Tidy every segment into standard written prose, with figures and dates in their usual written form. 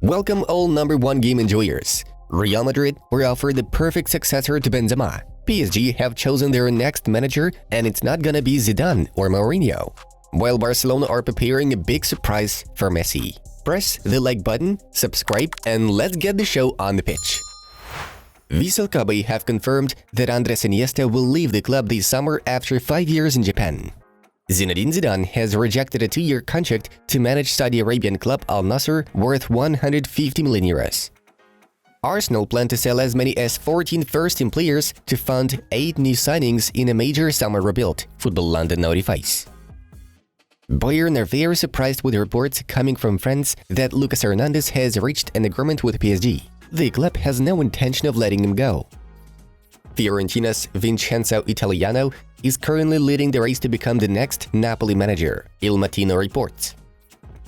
Welcome all number one game enjoyers. Real Madrid were offered the perfect successor to Benzema. PSG have chosen their next manager and it's not gonna be Zidane or Mourinho. While Barcelona are preparing a big surprise for Messi. Press the like button, subscribe, and let's get the show on the pitch. Vissel Kobe have confirmed that Andres Iniesta will leave the club this summer after 5 years in Japan. Zinedine Zidane has rejected a 2-year contract to manage Saudi Arabian club Al Nassr worth 150 million euros. Arsenal plan to sell as many as 14 first-team players to fund 8 new signings in a major summer rebuild, Football London notifies. Bayern are very surprised with reports coming from France that Lucas Hernandez has reached an agreement with PSG. The club has no intention of letting him go. Fiorentina's Vincenzo Italiano is currently leading the race to become the next Napoli manager, Il Mattino reports.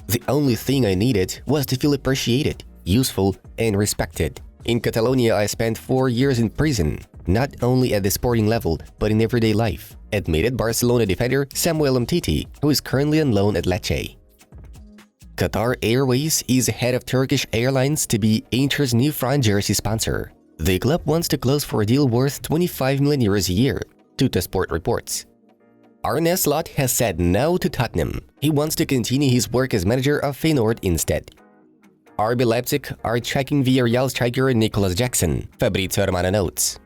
The only thing I needed was to feel appreciated, useful, and respected. In Catalonia, I spent 4 years in prison, not only at the sporting level, but in everyday life, admitted Barcelona defender Samuel Umtiti, who is currently on loan at Lecce. Qatar Airways is ahead of Turkish Airlines to be Inter's new front jersey sponsor. The club wants to close for a deal worth 25 million euros a year, Tuttosport reports. Arne Slot has said no to Tottenham. He wants to continue his work as manager of Feyenoord instead. RB Leipzig are checking Villarreal striker Nicolas Jackson, Fabrizio Romano notes.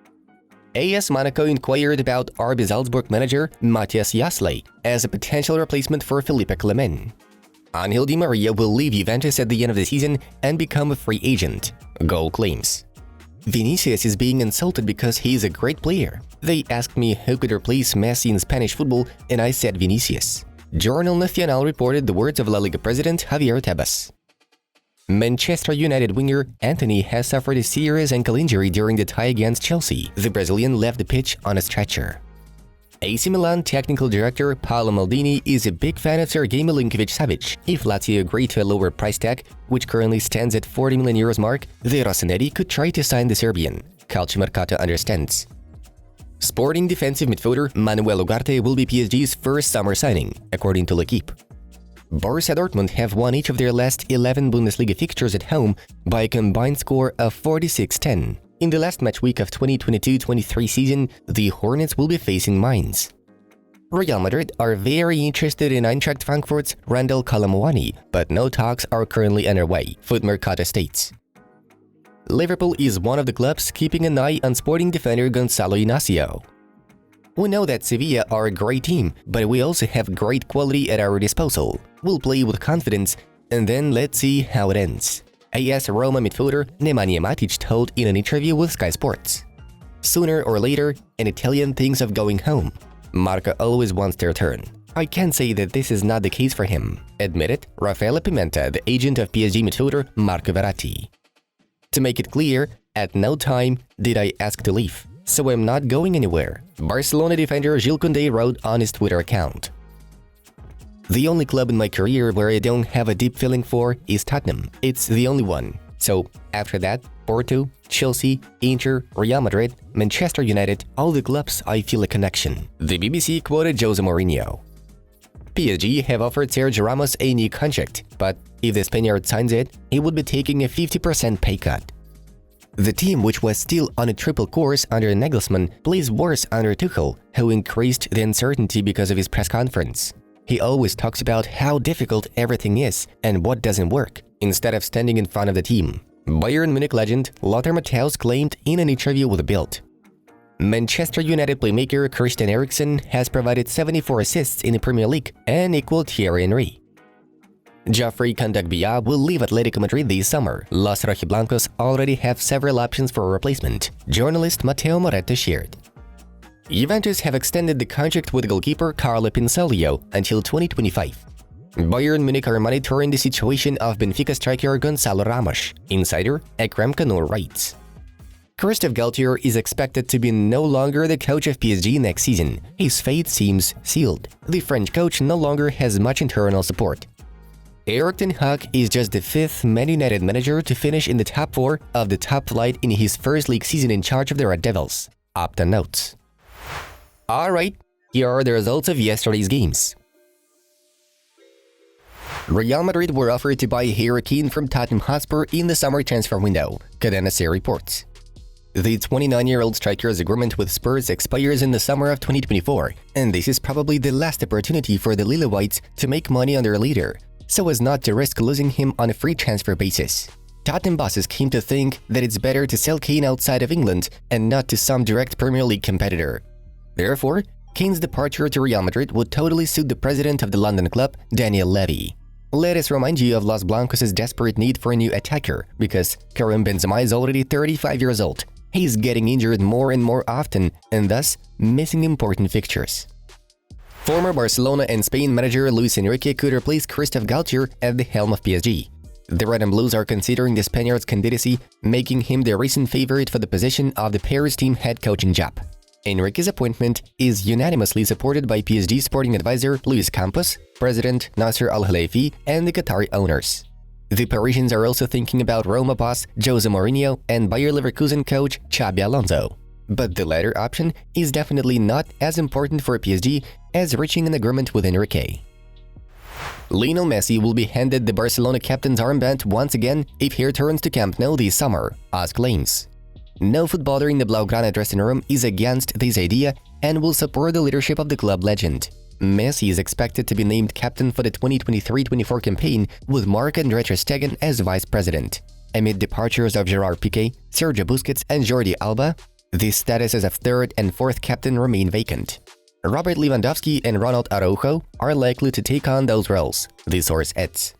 AS Monaco inquired about RB Salzburg manager Matthias Jasley as a potential replacement for Felipe Clement. Angel Di Maria will leave Juventus at the end of the season and become a free agent, Goal claims. Vinicius is being insulted because he is a great player. They asked me who could replace Messi in Spanish football, and I said Vinicius. Journal Nacional reported the words of La Liga president Javier Tebas. Manchester United winger Anthony has suffered a serious ankle injury during the tie against Chelsea. The Brazilian left the pitch on a stretcher. AC Milan technical director Paolo Maldini is a big fan of Sergej Milinkovic-Savic. If Lazio agree to a lower price tag, which currently stands at 40 million euros mark, the Rossoneri could try to sign the Serbian. Calciomercato understands. Sporting defensive midfielder Manuel Ugarte will be PSG's first summer signing, according to L'Equipe. Borussia Dortmund have won each of their last 11 Bundesliga fixtures at home by a combined score of 46-10. In the last match week of 2022-23 season, the Hornets will be facing Mainz. Real Madrid are very interested in Eintracht Frankfurt's Randal Kolomuani, but no talks are currently underway, Footmercato states. Liverpool is one of the clubs keeping an eye on sporting defender Gonzalo Inacio. We know that Sevilla are a great team, but we also have great quality at our disposal. We'll play with confidence, and then let's see how it ends. AS Roma midfielder Nemanja Matic told in an interview with Sky Sports. Sooner or later, an Italian thinks of going home. Marco always wants their turn. I can't say that this is not the case for him, admitted Raffaele Pimenta, the agent of PSG midfielder Marco Verratti. To make it clear, at no time did I ask to leave, so I'm not going anywhere, Barcelona defender Jules Koundé wrote on his Twitter account. The only club in my career where I don't have a deep feeling for is Tottenham. It's the only one. So after that, Porto, Chelsea, Inter, Real Madrid, Manchester United, all the clubs I feel a connection. The BBC quoted Jose Mourinho. PSG have offered Sergio Ramos a new contract, but if the Spaniard signs it, he would be taking a 50% pay cut. The team, which was still on a triple course under Nagelsmann, plays worse under Tuchel, who increased the uncertainty because of his press conference. He always talks about how difficult everything is and what doesn't work, instead of standing in front of the team. Bayern Munich legend Lothar Matthäus claimed in an interview with Bild. Manchester United playmaker Christian Eriksen has provided 74 assists in the Premier League and equaled Thierry Henry. Geoffrey Kondogbia will leave Atletico Madrid this summer. Los Blancos already have several options for a replacement, journalist Matteo Moretto shared. Juventus have extended the contract with goalkeeper Carlo Pinsoglio until 2025. Bayern Munich are monitoring the situation of Benfica striker Gonzalo Ramos, insider Ekrem Kanur writes. Christophe Galtier is expected to be no longer the coach of PSG next season. His fate seems sealed. The French coach no longer has much internal support. Erik ten Hag is just the 5th Man United manager to finish in the top 4 of the top flight in his first league season in charge of the Red Devils, Opta notes. Alright, here are the results of yesterday's games. Real Madrid were offered to buy Harry Kane from Tottenham Hotspur in the summer transfer window, Cadena SER reports. The 29-year-old striker's agreement with Spurs expires in the summer of 2024, and this is probably the last opportunity for the Lilywhites to make money on their leader, so as not to risk losing him on a free transfer basis. Tottenham bosses came to think that it's better to sell Kane outside of England and not to some direct Premier League competitor. Therefore, Kane's departure to Real Madrid would totally suit the president of the London club, Levy. Let us remind you of Los Blancos' desperate need for a new attacker, because Karim Benzema is already 35 years old. He's getting injured more and more often, and thus missing important fixtures. Former Barcelona and Spain manager Luis Enrique could replace Christophe Galtier at the helm of PSG. The Red and Blues are considering the Spaniard's candidacy, making him the recent favorite for the position of the Paris team head coaching job. Enrique's appointment is unanimously supported by PSG sporting advisor Luis Campos, president Nasser Al-Khelaifi, and the Qatari owners. The Parisians are also thinking about Roma boss Jose Mourinho and Bayer Leverkusen coach Xabi Alonso. But the latter option is definitely not as important for PSG as reaching an agreement with Enrique. Lionel Messi will be handed the Barcelona captain's armband once again if he returns to Camp Nou this summer, AS claims. No footballer in the Blaugrana dressing room is against this idea and will support the leadership of the club legend. Messi is expected to be named captain for the 2023-24 campaign, with Marc-André ter Stegen as vice president. Amid departures of Gerard Piqué, Sergio Busquets and Jordi Alba, the statuses of third and fourth captain remain vacant. Robert Lewandowski and Ronald Araujo are likely to take on those roles, the source adds.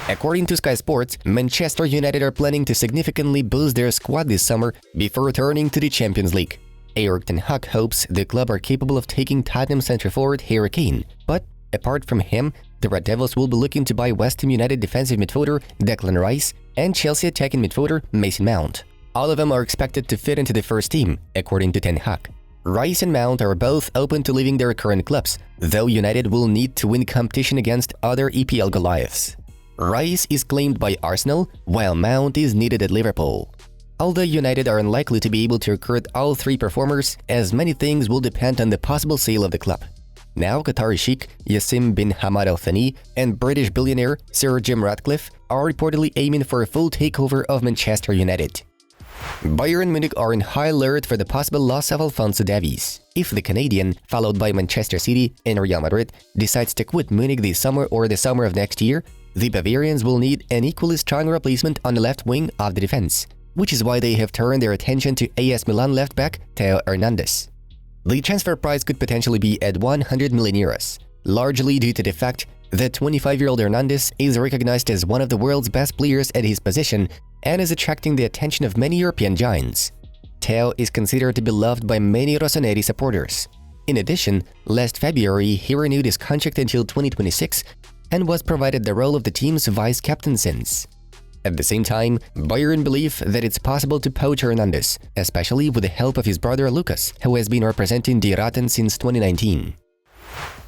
According to Sky Sports, Manchester United are planning to significantly boost their squad this summer before returning to the Champions League. Erik ten Hag hopes the club are capable of taking Tottenham centre forward Harry Kane, but apart from him, the Red Devils will be looking to buy West Ham United defensive midfielder Declan Rice and Chelsea attacking midfielder Mason Mount. All of them are expected to fit into the first team, according to ten Hag. Rice and Mount are both open to leaving their current clubs, though United will need to win competition against other EPL Goliaths. Rice is claimed by Arsenal, while Mount is needed at Liverpool. Although United are unlikely to be able to recruit all three performers, as many things will depend on the possible sale of the club. Now Qatari Sheikh Yassim bin Hamad Al Thani and British billionaire Sir Jim Ratcliffe are reportedly aiming for a full takeover of Manchester United. Bayern Munich are in high alert for the possible loss of Alphonso Davies. If the Canadian, followed by Manchester City and Real Madrid, decides to quit Munich this summer or the summer of next year, the Bavarians will need an equally strong replacement on the left wing of the defense, which is why they have turned their attention to AS Milan left-back Theo Hernandez. The transfer price could potentially be at 100 million euros, largely due to the fact that 25-year-old Hernandez is recognized as one of the world's best players at his position and is attracting the attention of many European giants. Theo is considered to be loved by many Rossoneri supporters. In addition, last February he renewed his contract until 2026 and was provided the role of the team's vice-captain since. At the same time, Bayern believe that it's possible to poach Hernandez, especially with the help of his brother Lucas, who has been representing Die Ratten since 2019.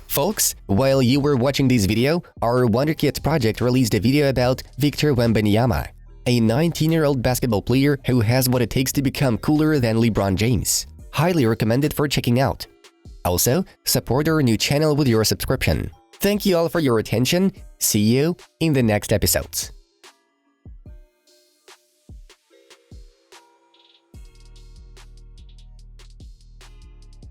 Folks, while you were watching this video, our Wonderkids project released a video about Victor Wembanyama, a 19-year-old basketball player who has what it takes to become cooler than LeBron James. Highly recommended for checking out. Also, support our new channel with your subscription. Thank you all for your attention. See you in the next episodes.